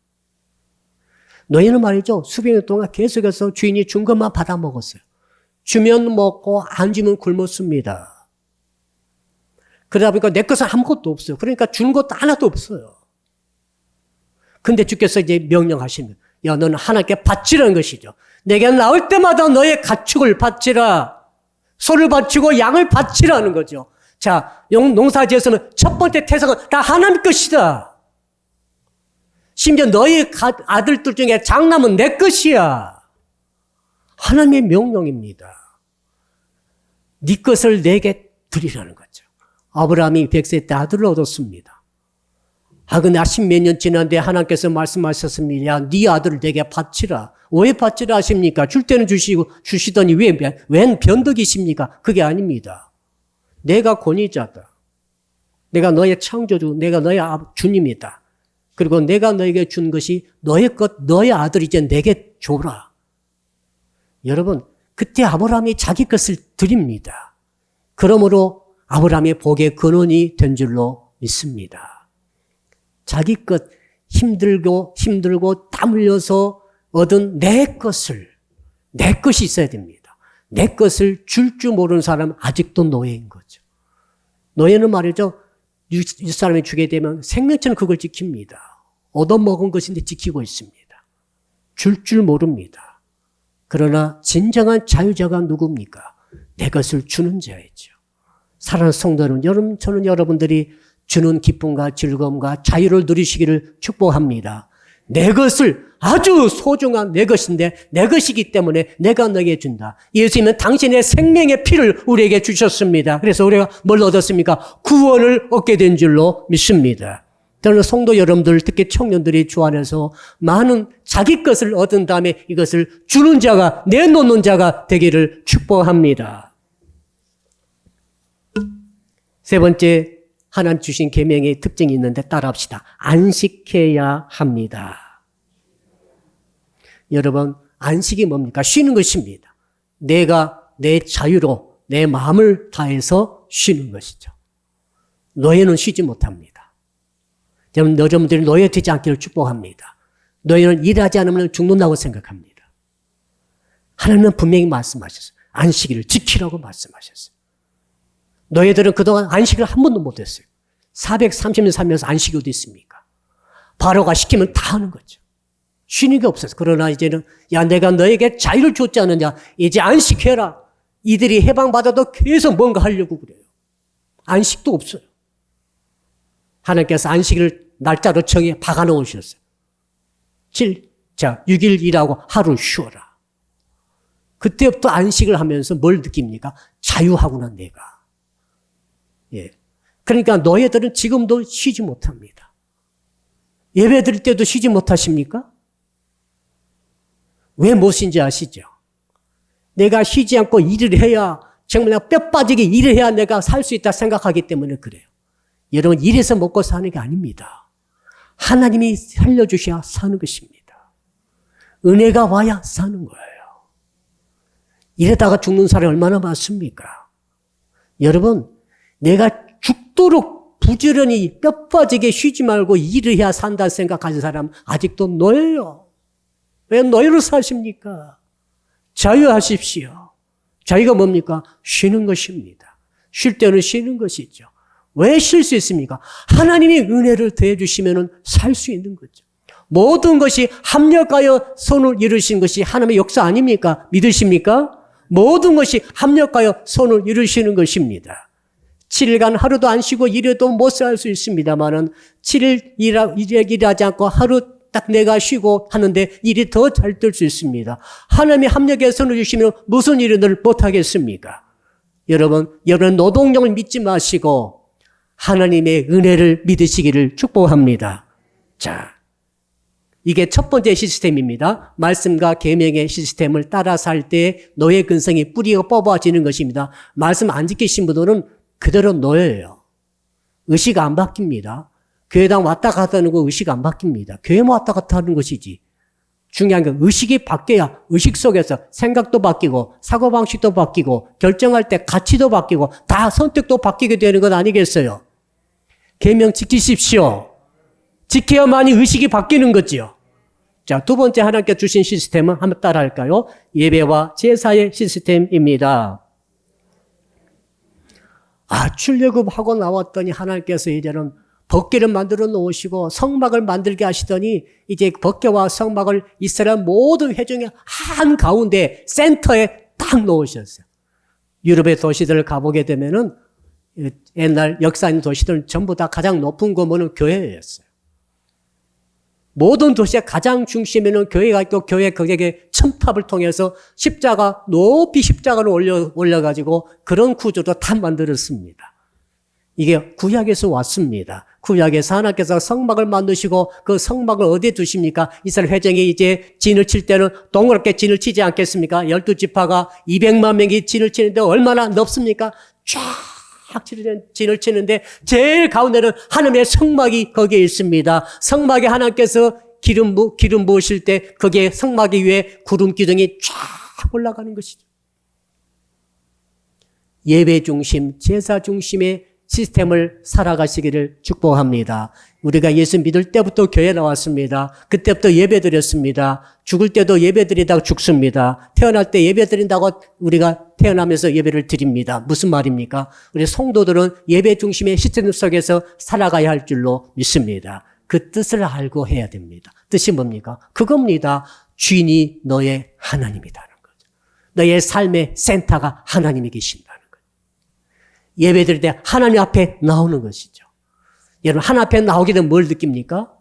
노예는 말이죠. 수백 년 동안 계속해서 주인이 준 것만 받아 먹었어요. 주면 먹고 안 주면 굶었습니다. 그러다 보니까 내 것은 아무것도 없어요. 그러니까 준 것도 하나도 없어요. 근데 주께서 이제 명령하십니다. 야, 너는 하나님께 바치라는 것이죠. 내게 나올 때마다 너의 가축을 바치라. 소를 바치고 양을 바치라는 거죠. 자, 농사지에서는 첫 번째 태생은 다 하나님 것이다. 심지어 너희 아들들 중에 장남은 내 것이야. 하나님의 명령입니다. 네 것을 내게 드리라는 거죠. 아브라함이 100세 때 아들을 얻었습니다. 근데 10몇 년 지났는데 하나님께서 말씀하셨습니다. 야, 네 아들을 내게 바치라. 왜 바치라 하십니까? 줄 때는 주시더니 웬 변덕이십니까? 그게 아닙니다. 내가 권위자다. 내가 너의 창조주, 내가 너의 주님이다. 그리고 내가 너에게 준 것이 너의 것, 너의 아들 이제 내게 줘라. 여러분, 그때 아브라함이 자기 것을 드립니다. 그러므로 아브라함의 복의 근원이 된 줄로 믿습니다. 자기 것 힘들고 땀 흘려서 얻은 내 것이 있어야 됩니다. 내 것을 줄 줄 모르는 사람은 아직도 노예인 거죠. 노예는 말이죠. 윗사람이 주게 되면 생명처럼 그걸 지킵니다. 얻어먹은 것인데 지키고 있습니다. 줄 모릅니다. 그러나 진정한 자유자가 누굽니까? 내 것을 주는 자이죠. 사랑하는 성도 여러분, 저는 여러분들이 주는 기쁨과 즐거움과 자유를 누리시기를 축복합니다. 내 것을 아주 소중한 내 것인데 내 것이기 때문에 내가 너에게 준다. 예수님은 당신의 생명의 피를 우리에게 주셨습니다. 그래서 우리가 뭘 얻었습니까? 구원을 얻게 된 줄로 믿습니다. 저는 성도 여러분들, 특히 청년들이 주 안에서 많은 자기 것을 얻은 다음에 이것을 주는 자가, 내놓는 자가 되기를 축복합니다. 세 번째, 하나님 주신 계명의 특징이 있는데 따라합시다. 안식해야 합니다. 여러분, 안식이 뭡니까? 쉬는 것입니다. 내가 내 자유로 내 마음을 다해서 쉬는 것이죠. 노예는 쉬지 못합니다. 여러분들이 노예 되지 않기를 축복합니다. 노예는 일하지 않으면 죽는다고 생각합니다. 하나님은 분명히 말씀하셨어요. 안식일을 지키라고 말씀하셨어요. 노예들은 그동안 안식을 한 번도 못했어요. 430년 살면서 안식이 어디 있습니까? 바로가 시키면 다 하는 거죠. 쉬는 게 없었어요. 그러나 이제는 야 내가 너에게 자유를 줬지 않느냐. 이제 안식해라. 이들이 해방받아도 계속 뭔가 하려고 그래요. 안식도 없어요. 하나님께서 안식을 날짜로 정해 박아놓으셨어요. 6일 일하고 하루 쉬어라. 그때부터 안식을 하면서 뭘 느낍니까? 자유하구나 내가. 예. 그러니까 너희들은 지금도 쉬지 못합니다. 예배 드릴 때도 쉬지 못하십니까? 왜 못 쉬는지 아시죠? 내가 쉬지 않고 일을 해야 정말 내가 뼈 빠지게 일을 해야 내가 살 수 있다 생각하기 때문에 그래요. 여러분 일해서 먹고 사는 게 아닙니다. 하나님이 살려주셔야 사는 것입니다. 은혜가 와야 사는 거예요. 이러다가 죽는 사람이 얼마나 많습니까? 여러분 내가 죽도록 부지런히 뼈 빠지게 쉬지 말고 일을 해야 산다 생각하는 사람 아직도 노예요. 왜 노예로 사십니까? 자유하십시오. 자유가 뭡니까? 쉬는 것입니다. 쉴 때는 쉬는 것이죠. 왜 쉴 수 있습니까? 하나님이 은혜를 더해주시면 살 수 있는 거죠. 모든 것이 합력하여 손을 이루신 것이 하나님의 역사 아닙니까? 믿으십니까? 모든 것이 합력하여 손을 이루시는 것입니다. 7일간 하루도 안 쉬고 일해도 못 살 수 있습니다만은 7일 일하지 않고 하루 딱 내가 쉬고 하는데 일이 더 잘 될 수 있습니다. 하나님이 합력의 손을 주시면 무슨 일을 못하겠습니까? 여러분 노동력을 믿지 마시고 하나님의 은혜를 믿으시기를 축복합니다. 자, 이게 첫 번째 시스템입니다. 말씀과 계명의 시스템을 따라 살 때 노예 근성이 뿌리가 뽑아지는 것입니다. 말씀 안 지키신 분들은 그대로 노예예요. 의식 안 바뀝니다. 교회당 왔다 갔다 하는 거 의식 안 바뀝니다. 교회만 왔다 갔다 하는 것이지. 중요한 건 의식이 바뀌어야 의식 속에서 생각도 바뀌고 사고방식도 바뀌고 결정할 때 가치도 바뀌고 다 선택도 바뀌게 되는 건 아니겠어요? 계명 지키십시오. 지켜야만이 의식이 바뀌는 거지요. 자, 두 번째 하나님께 주신 시스템은 한번 따라 할까요? 예배와 제사의 시스템입니다. 출애굽하고 나왔더니 하나님께서 이제는 법궤를 만들어 놓으시고 성막을 만들게 하시더니 이제 법궤와 성막을 이스라엘 모든 회중의 한가운데 센터에 딱 놓으셨어요. 유럽의 도시들을 가보게 되면은 옛날 역사 있는 도시들은 전부 다 가장 높은 건물은 교회였어요. 모든 도시의 가장 중심에는 교회가 있고 교회 거기에 첨탑을 통해서 높이 십자가를 올려가지고 그런 구조도 다 만들었습니다. 이게 구약에서 왔습니다. 구약에서 하나님께서 성막을 만드시고 그 성막을 어디에 두십니까? 이스라엘 회중이 이제 진을 칠 때는 동그랗게 진을 치지 않겠습니까? 12지파가 200만 명이 진을 치는데 얼마나 넓습니까? 쫙 진을 치는데 제일 가운데는 하나님의 성막이 거기에 있습니다. 성막에 하나님께서 기름 부으실 때 거기에 성막 위에 구름 기둥이 쫙 올라가는 것이죠. 예배 중심, 제사 중심의 시스템을 살아가시기를 축복합니다. 우리가 예수 믿을 때부터 교회 나왔습니다. 그때부터 예배 드렸습니다. 죽을 때도 예배 드리다가 죽습니다. 태어날 때 예배 드린다고 우리가 태어나면서 예배를 드립니다. 무슨 말입니까? 우리 성도들은 예배 중심의 시스템 속에서 살아가야 할 줄로 믿습니다. 그 뜻을 알고 해야 됩니다. 뜻이 뭡니까? 그겁니다. 주인이 너의 하나님이라는 거죠. 너의 삶의 센터가 하나님이 계신다는 거죠. 예배 드릴 때 하나님 앞에 나오는 것이죠. 여러분 하나님 앞에 나오게 되면 뭘 느낍니까?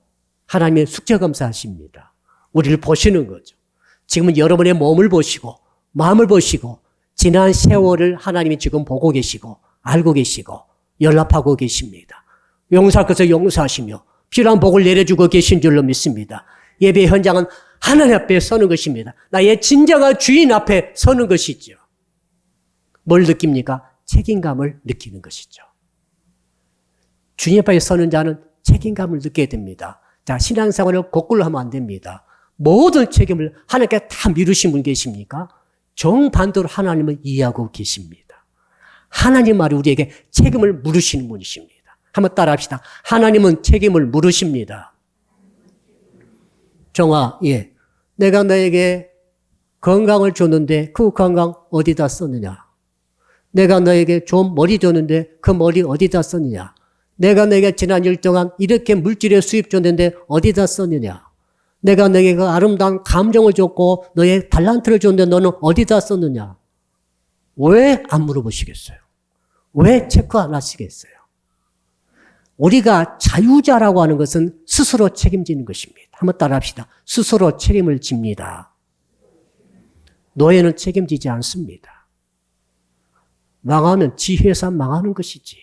하나님의 숙제검사하십니다. 우리를 보시는 거죠. 지금은 여러분의 몸을 보시고 마음을 보시고 지난 세월을 하나님이 지금 보고 계시고 알고 계시고 연락하고 계십니다. 용서할 것을 용서하시며 필요한 복을 내려주고 계신 줄로 믿습니다. 예배 현장은 하나님 앞에 서는 것입니다. 나의 진정한 주인 앞에 서는 것이죠. 뭘 느낍니까? 책임감을 느끼는 것이죠. 주님 앞에 서는 자는 책임감을 느껴야 됩니다. 자, 신앙생활을 거꾸로 하면 안 됩니다. 모든 책임을 하나님께 다 미루신 분 계십니까? 정반대로 하나님을 이해하고 계십니다. 하나님 말이 우리에게 책임을 물으시는 분이십니다. 한번 따라 합시다. 하나님은 책임을 물으십니다. 정아, 예. 내가 너에게 건강을 줬는데 그 건강 어디다 썼느냐? 내가 너에게 좋은 머리 줬는데 그 머리 어디다 썼느냐? 내가 너에게 지난 일 동안 이렇게 물질의 수입 줬는데 어디다 썼느냐? 내가 너에게 그 아름다운 감정을 줬고 너의 달란트를 줬는데 너는 어디다 썼느냐? 왜 안 물어보시겠어요? 왜 체크 안 하시겠어요? 우리가 자유자라고 하는 것은 스스로 책임지는 것입니다. 한번 따라합시다. 스스로 책임을 집니다. 노예는 책임지지 않습니다. 망하면 지 회사 망하는 것이지.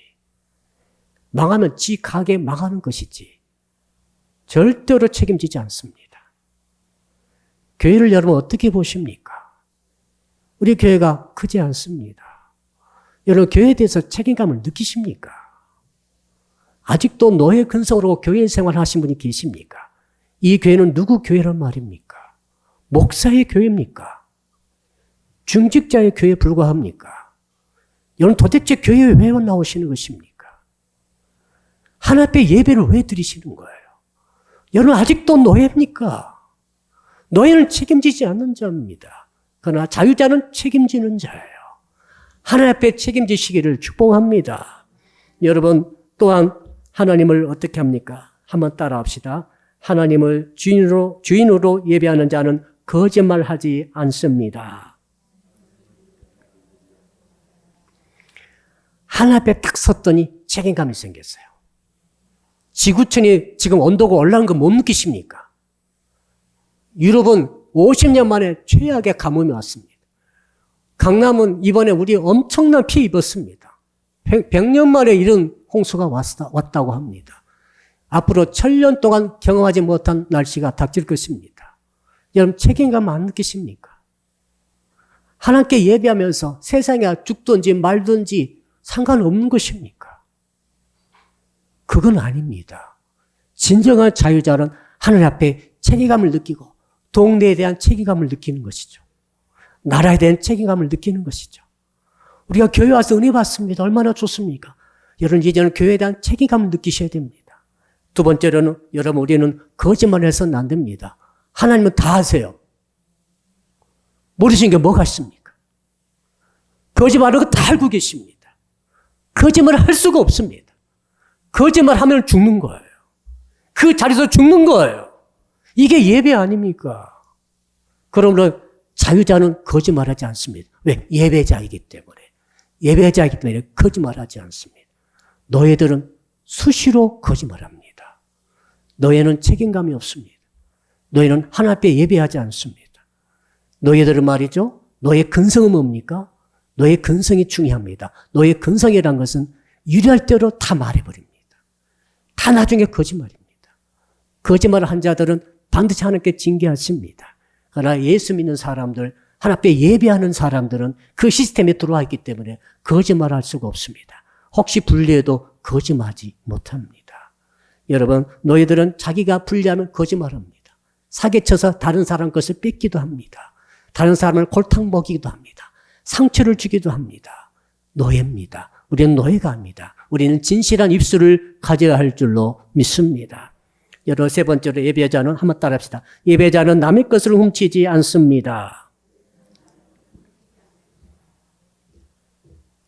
망하면 지 가게 망하는 것이지. 절대로 책임지지 않습니다. 교회를 여러분 어떻게 보십니까? 우리 교회가 크지 않습니다. 여러분 교회에 대해서 책임감을 느끼십니까? 아직도 노예 근성으로 교회 생활하신 분이 계십니까? 이 교회는 누구 교회란 말입니까? 목사의 교회입니까? 중직자의 교회에 불과합니까? 여러분 도대체 교회에 왜 나오시는 것입니까? 하나님 앞에 예배를 왜 드리시는 거예요? 여러분 아직도 노예입니까? 노예는 책임지지 않는 자입니다. 그러나 자유자는 책임지는 자예요. 하나님 앞에 책임지시기를 축복합니다. 여러분 또한 하나님을 어떻게 합니까? 한번 따라합시다. 하나님을 주인으로 예배하는 자는 거짓말하지 않습니다. 하나님 앞에 딱 섰더니 책임감이 생겼어요. 지구촌이 지금 온도가 올라간 거 못 느끼십니까? 유럽은 50년 만에 최악의 가뭄이 왔습니다. 강남은 이번에 우리 엄청난 피해 입었습니다. 100년 만에 이런 홍수가 왔다고 합니다. 앞으로 1000년 동안 경험하지 못한 날씨가 닥칠 것입니다. 여러분 책임감 안 느끼십니까? 하나님께 예배하면서 세상에 죽든지 말든지 상관없는 것입니까? 그건 아닙니다. 진정한 자유자는 하늘 앞에 책임감을 느끼고 동네에 대한 책임감을 느끼는 것이죠. 나라에 대한 책임감을 느끼는 것이죠. 우리가 교회 와서 은혜 받습니다. 얼마나 좋습니까? 여러분 이제는 교회에 대한 책임감을 느끼셔야 됩니다. 두 번째로는 여러분 우리는 거짓말해서는 안 됩니다. 하나님은 다 아세요. 모르시는 게 뭐가 있습니까? 거짓말하고 다 알고 계십니다. 거짓말을 할 수가 없습니다. 거짓말하면 죽는 거예요. 그 자리에서 죽는 거예요. 이게 예배 아닙니까? 그러므로 자유자는 거짓말하지 않습니다. 왜? 예배자이기 때문에. 예배자이기 때문에 거짓말하지 않습니다. 노예들은 수시로 거짓말합니다. 노예는 책임감이 없습니다. 노예는 하나님 앞에 예배하지 않습니다. 노예들은 말이죠. 노예 근성은 뭡니까? 노예 근성이 중요합니다. 노예 근성이란 것은 유리할 대로 다 말해버립니다. 다 나중에 거짓말입니다. 거짓말을 한 자들은 반드시 하나님께 징계하십니다. 그러나 예수 믿는 사람들, 하나님 앞에 예배하는 사람들은 그 시스템에 들어와 있기 때문에 거짓말할 수가 없습니다. 혹시 불리해도 거짓말하지 못합니다. 여러분, 너희들은 자기가 불리하면 거짓말합니다. 사기쳐서 다른 사람 것을 뺏기도 합니다. 다른 사람을 골탕 먹이기도 합니다. 상처를 주기도 합니다. 노예입니다. 우리는 노예가 아닙니다. 우리는 진실한 입술을 가져야 할 줄로 믿습니다. 여러 세 번째로 예배자는 한번 따라합시다. 예배자는 남의 것을 훔치지 않습니다.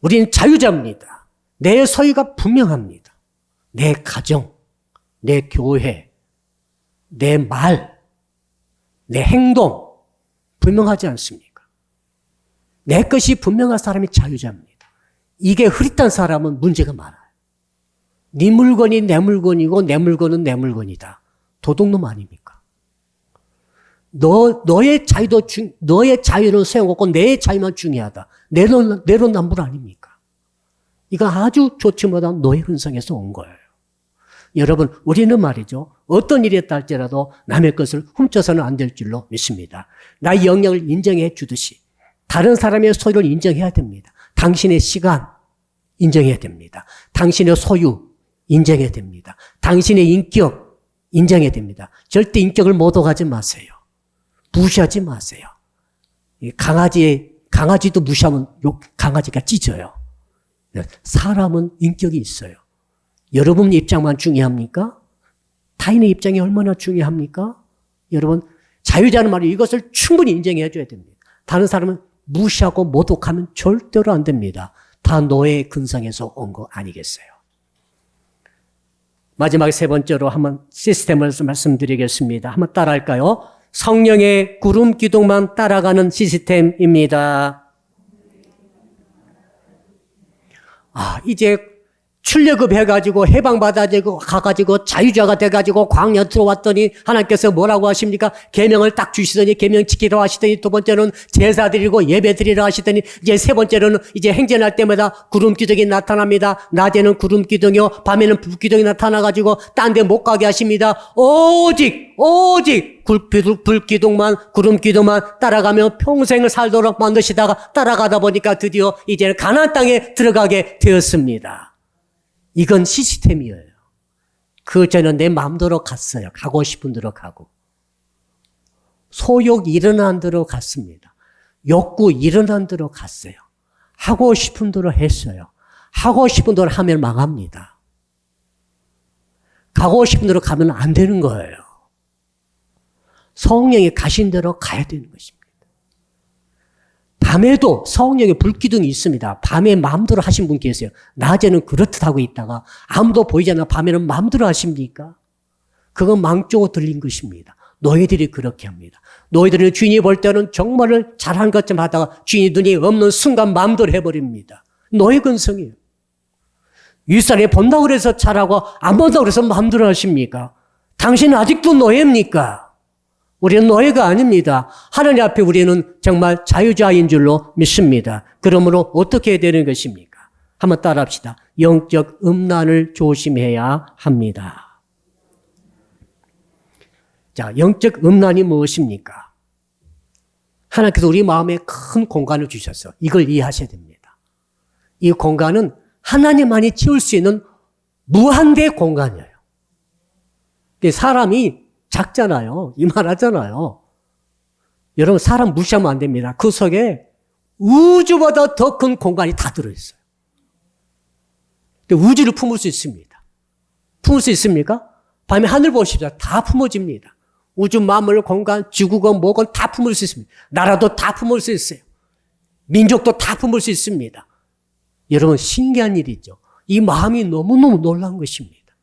우리는 자유자입니다. 내 소유가 분명합니다. 내 가정, 내 교회, 내 말, 내 행동 분명하지 않습니까? 내 것이 분명한 사람이 자유자입니다. 이게 흐릿한 사람은 문제가 많아요. 네 물건이 내 물건이고 내 물건은 내 물건이다. 도둑놈 아닙니까? 너의 자유도 너의 자유는 소용없고 내 자유만 중요하다. 내로남불 아닙니까? 이거 아주 좋지 못한 노예 근성에서 온 거예요. 여러분, 우리는 말이죠. 어떤 일에 딸지라도 남의 것을 훔쳐서는 안 될 줄로 믿습니다. 나의 영역을 인정해 주듯이 다른 사람의 소유를 인정해야 됩니다. 당신의 시간 인정해야 됩니다. 당신의 소유 인정해야 됩니다. 당신의 인격 인정해야 됩니다. 절대 인격을 모독하지 마세요. 무시하지 마세요. 강아지도 무시하면 강아지가 찢어요. 사람은 인격이 있어요. 여러분 입장만 중요합니까? 타인의 입장이 얼마나 중요합니까? 여러분, 자유자는 말이에요. 이것을 충분히 인정해 줘야 됩니다. 다른 사람은 무시하고 모독하면 절대로 안 됩니다. 다 노예의 근성에서 온 거 아니겠어요? 마지막 세 번째로 한번 시스템을 말씀드리겠습니다. 한번 따라할까요? 성령의 구름 기둥만 따라가는 시스템입니다. 이제 출애굽 해가지고 해방받아지고 가가지고 자유자가 돼가지고 광야 들어왔더니 하나님께서 뭐라고 하십니까? 계명을 딱 주시더니 계명 지키라고 하시더니 두 번째는 제사 드리고 예배 드리라고 하시더니 이제 세 번째로는 이제 행진할 때마다 구름 기둥이 나타납니다. 낮에는 구름 기둥이요, 밤에는 불 기둥이 나타나가지고 딴 데 못 가게 하십니다. 오직 불 기둥만, 구름 기둥만 따라가며 평생을 살도록 만드시다가 따라가다 보니까 드디어 이제는 가나안 땅에 들어가게 되었습니다. 이건 시스템이에요. 그 전에는 내 마음대로 갔어요. 가고 싶은 대로 가고. 소욕 일어난 대로 갔습니다. 욕구 일어난 대로 갔어요. 하고 싶은 대로 했어요. 하고 싶은 대로 하면 망합니다. 가고 싶은 대로 가면 안 되는 거예요. 성령이 가신 대로 가야 되는 것입니다. 밤에도 성령의 불기둥이 있습니다. 밤에 마음대로 하신 분 계세요. 낮에는 그렇듯 하고 있다가 아무도 보이지 않아 밤에는 마음대로 하십니까? 그건 망조고 들린 것입니다. 너희들이 그렇게 합니다. 너희들은 주인이 볼 때는 정말 잘한 것처럼 하다가 주인이 눈이 없는 순간 마음대로 해버립니다. 너희 근성이에요. 윗사람이 본다고 그래서 잘하고 안 본다고 그래서 마음대로 하십니까? 당신은 아직도 노예입니까? 우리는 노예가 아닙니다. 하나님 앞에 우리는 정말 자유자인 줄로 믿습니다. 그러므로 어떻게 해야 되는 것입니까? 한번 따라합시다. 영적 음란을 조심해야 합니다. 자, 영적 음란이 무엇입니까? 하나님께서 우리 마음에 큰 공간을 주셔서 이걸 이해하셔야 됩니다. 이 공간은 하나님만이 채울 수 있는 무한대 공간이에요. 사람이 작잖아요. 이만하잖아요. 여러분 사람 무시하면 안 됩니다. 그 속에 우주보다 더 큰 공간이 다 들어있어요. 근데 우주를 품을 수 있습니다. 품을 수 있습니까? 밤에 하늘 보십시오. 다 품어집니다. 우주 만물 공간, 지구건 뭐건 다 품을 수 있습니다. 나라도 다 품을 수 있어요. 민족도 다 품을 수 있습니다. 여러분 신기한 일이죠. 이 마음이 너무너무 놀라운 것입니다.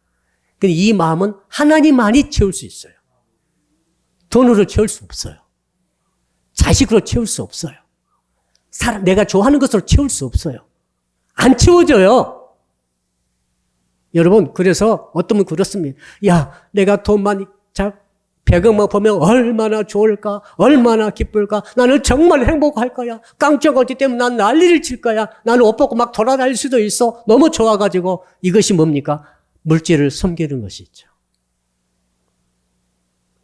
근데 이 마음은 하나님만이 채울 수 있어요. 돈으로 채울 수 없어요. 자식으로 채울 수 없어요. 내가 좋아하는 것으로 채울 수 없어요. 안 채워져요. 여러분, 그래서 어떤 분 그렇습니다. 야, 내가 돈 많이, 100억만 보면 얼마나 좋을까? 얼마나 기쁠까? 나는 정말 행복할 거야. 깡통거지 때문에 난 난리를 칠 거야. 나는 옷 벗고 막 돌아다닐 수도 있어. 너무 좋아가지고. 이것이 뭡니까? 물질을 섬기는 것이죠.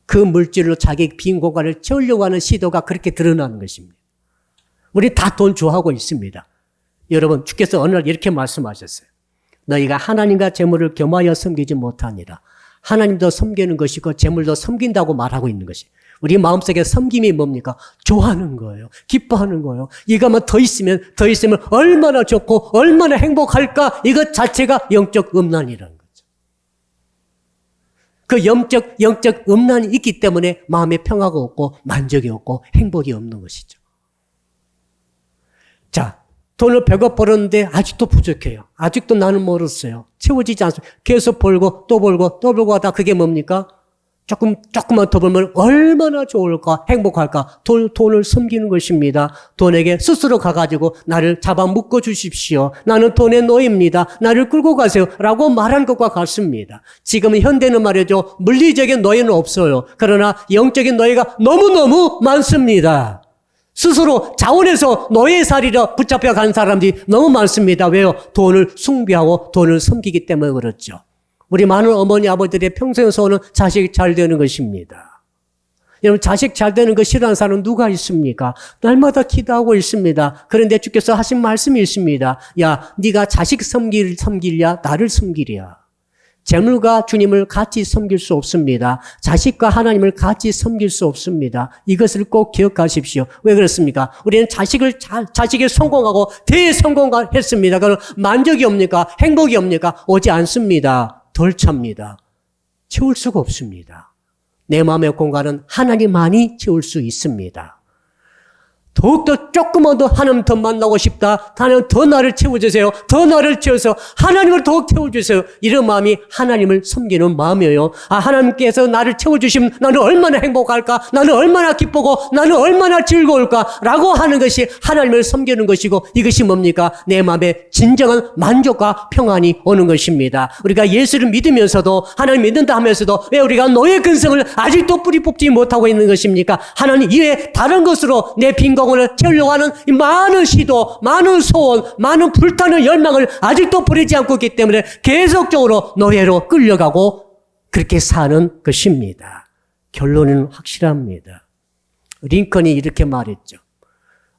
그 물질로 자기 빈 공간을 채우려고 하는 시도가 그렇게 드러나는 것입니다. 우리 다 돈 좋아하고 있습니다. 여러분, 주께서 어느 날 이렇게 말씀하셨어요. 너희가 하나님과 재물을 겸하여 섬기지 못하니라. 하나님도 섬기는 것이고 재물도 섬긴다고 말하고 있는 것이. 우리 마음속에 섬김이 뭡니까? 좋아하는 거예요. 기뻐하는 거예요. 이거만 더 있으면 얼마나 좋고 얼마나 행복할까? 이것 자체가 영적 음란이라는 거죠. 그 영적 음란이 있기 때문에 마음에 평화가 없고 만족이 없고 행복이 없는 것이죠. 자, 돈을 100억 벌었는데 아직도 부족해요. 아직도 나는 멀었어요. 채워지지 않습니다. 계속 벌고 또 벌고 또 벌고 하다 그게 뭡니까? 조금만 더 벌면 얼마나 좋을까? 행복할까? 돈을 섬기는 것입니다. 돈에게 스스로 가가지고 나를 잡아 묶어 주십시오. 나는 돈의 노예입니다. 나를 끌고 가세요. 라고 말한 것과 같습니다. 지금은 현대는 말이죠. 물리적인 노예는 없어요. 그러나 영적인 노예가 너무너무 많습니다. 스스로 자원해서 노예살이로 붙잡혀 간 사람들이 너무 많습니다. 왜요? 돈을 숭배하고 돈을 섬기기 때문에 그렇죠. 우리 많은 어머니 아버지들의 평생 소원은 자식 잘 되는 것입니다. 여러분 자식 잘 되는 거 싫어하는 사람은 누가 있습니까? 날마다 기도하고 있습니다. 그런데 주께서 하신 말씀이 있습니다. 야, 네가 자식 섬기랴 나를 섬기랴. 재물과 주님을 같이 섬길 수 없습니다. 자식과 하나님을 같이 섬길 수 없습니다. 이것을 꼭 기억하십시오. 왜 그렇습니까? 우리는 자식이 성공하고 대성공했습니다. 그럼 만족이 옵니까? 행복이 옵니까? 오지 않습니다. 덜 찹니다. 채울 수가 없습니다. 내 마음의 공간은 하나님만이 채울 수 있습니다. 더욱더 조금만 더 하나님 더 만나고 싶다. 하나님 더 나를 채워주세요. 더 나를 채워서 하나님을 더욱 채워주세요. 이런 마음이 하나님을 섬기는 마음이에요. 하나님께서 나를 채워주시면 나는 얼마나 행복할까? 나는 얼마나 기쁘고 나는 얼마나 즐거울까? 라고 하는 것이 하나님을 섬기는 것이고, 이것이 뭡니까? 내 마음에 진정한 만족과 평안이 오는 것입니다. 우리가 예수를 믿으면서도, 하나님 믿는다 하면서도 왜 우리가 노예 근성을 아직도 뿌리 뽑지 못하고 있는 것입니까? 하나님 이외에 다른 것으로 내 빈 공을 채우려고 하는 이 많은 시도, 많은 소원, 많은 불타는 열망을 아직도 버리지 않고 있기 때문에 계속적으로 노예로 끌려가고 그렇게 사는 것입니다. 결론은 확실합니다. 링컨이 이렇게 말했죠.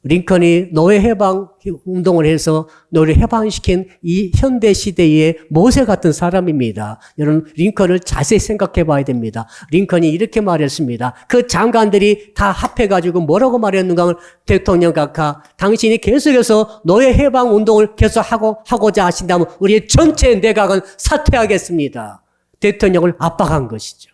링컨이 노예 해방 운동을 해서 노예를 해방시킨 이 현대 시대의 모세 같은 사람입니다. 여러분, 링컨을 자세히 생각해 봐야 됩니다. 링컨이 이렇게 말했습니다. 그 장관들이 다 합해가지고 뭐라고 말했는가 하면, 대통령 각하, 당신이 계속해서 노예 해방 운동을 계속 하고자 하신다면 우리의 전체 내각은 사퇴하겠습니다. 대통령을 압박한 것이죠.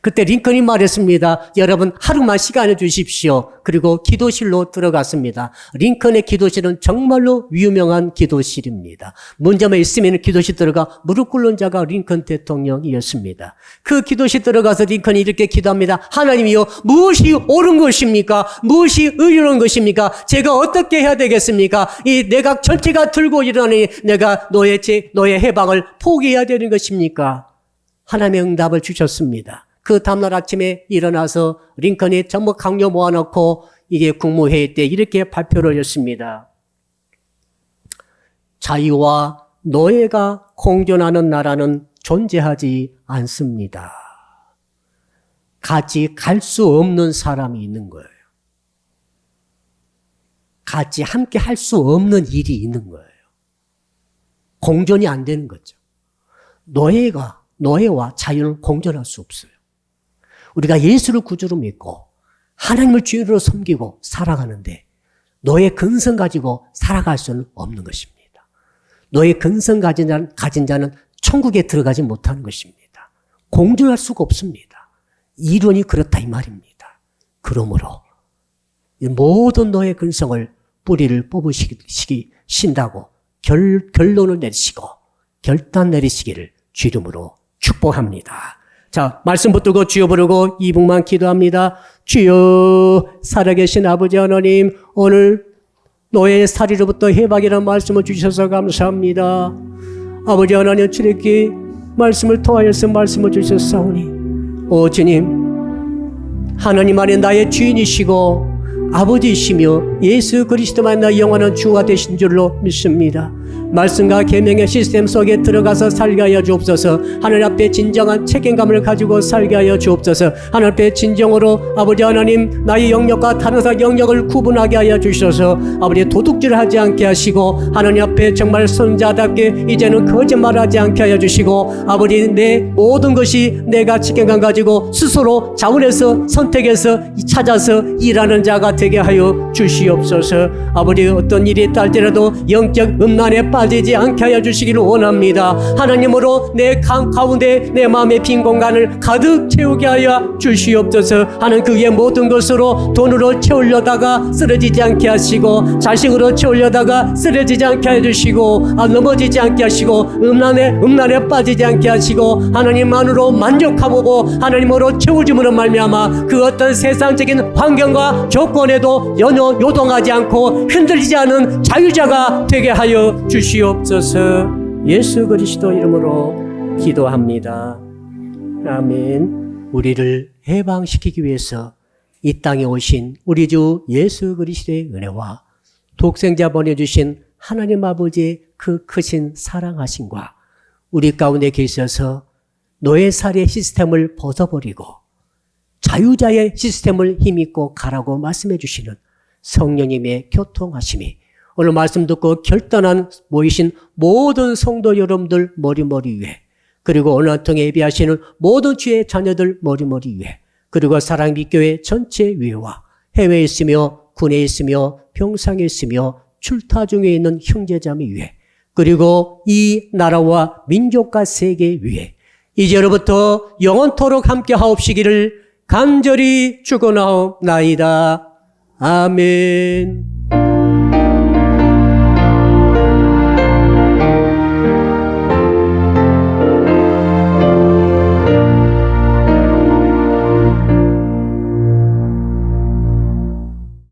그때 링컨이 말했습니다. 여러분, 하루만 시간을 주십시오. 그리고 기도실로 들어갔습니다. 링컨의 기도실은 정말로 유명한 기도실입니다. 문제만 있으면 기도실 들어가 무릎 꿇는 자가 링컨 대통령이었습니다. 그 기도실 들어가서 링컨이 이렇게 기도합니다. 하나님이여, 무엇이 옳은 것입니까? 무엇이 의로운 것입니까? 제가 어떻게 해야 되겠습니까? 이 내각 전체가 들고 일어나니 내가 노예 해방을 포기해야 되는 것입니까? 하나님의 응답을 주셨습니다. 그 다음날 아침에 일어나서 링컨이 전부 강요 모아놓고 이게 국무회의 때 이렇게 발표를 했습니다. 자유와 노예가 공존하는 나라는 존재하지 않습니다. 같이 갈 수 없는 사람이 있는 거예요. 같이 함께 할 수 없는 일이 있는 거예요. 공존이 안 되는 거죠. 노예와 자유는 공존할 수 없어요. 우리가 예수를 구주로 믿고 하나님을 주인으로 섬기고 살아가는데 노예 근성 가지고 살아갈 수는 없는 것입니다. 노예 근성 가진 자는 천국에 들어가지 못하는 것입니다. 공존할 수가 없습니다. 이론이 그렇다 이 말입니다. 그러므로 모든 노예 근성을 뿌리를 뽑으신다고 결론을 내리시고 결단 내리시기를 주 이름으로 축복합니다. 자, 말씀 붙들고 주여 부르고 2분만 기도합니다. 주여, 살아계신 아버지 하나님, 오늘 노예의 살이로부터 해방이라는 말씀을 주셔서 감사합니다. 아버지 하나님, 주님께 말씀을 통하여서 말씀을 주셨사오니, 오 주님, 하나님 안에 나의 주인이시고 아버지이시며 예수 그리스도만 나의 영원한 주가 되신 줄로 믿습니다. 말씀과 계명의 시스템 속에 들어가서 살게 하여 주옵소서. 하늘 앞에 진정한 책임감을 가지고 살게 하여 주옵소서. 하늘 앞에 진정으로 아버지 하나님, 나의 영역과 다른 사람 영역을 구분하게 하여 주셔서 아버지 도둑질을 하지 않게 하시고, 하나님 앞에 정말 선자답게 이제는 거짓말하지 않게 하여 주시고, 아버지 내 모든 것이 내가 책임감 가지고 스스로 자원해서 선택해서 찾아서 일하는 자가 되게 하여 주시옵소서. 아버지 어떤 일이 있다 할지라도 영적 음란에 빠지지 않게 하여 주시기를 원합니다. 하나님으로 내 가운데 내 마음의 빈 공간을 가득 채우게 하여 주시옵소서. 하나님 그 위에 모든 것으로 돈으로 채우려다가 쓰러지지 않게 하시고, 자식으로 채우려다가 쓰러지지 않게 해주시고, 넘어지지 않게 하시고, 음란에 빠지지 않게 하시고, 하나님만으로 만족하고 하나님으로 채워줌으로 말미암아 그 어떤 세상적인 환경과 조건에도 연연 요동하지 않고 흔들리지 않은 자유자가 되게 하여 주시옵소서. 예수 그리스도 이름으로 기도합니다. 아멘. 우리를 해방시키기 위해서 이 땅에 오신 우리 주 예수 그리스도의 은혜와 독생자 보내주신 하나님 아버지의 그 크신 사랑하심과 우리 가운데 계셔서 노예살의 시스템을 벗어버리고 자유자의 시스템을 힘입고 가라고 말씀해 주시는 성령님의 교통하심이 오늘 말씀 듣고 결단한 모이신 모든 성도 여러분들 머리머리 위에, 그리고 오늘 한 통에 예비하시는 모든 주의 자녀들 머리머리 위에, 그리고 사랑빛교회 전체 위에와 해외에 있으며 군에 있으며 병상에 있으며 출타 중에 있는 형제자매 위에, 그리고 이 나라와 민족과 세계 위에 이제로부터 영원토록 함께 하옵시기를 간절히 축원하옵나이다. 아멘.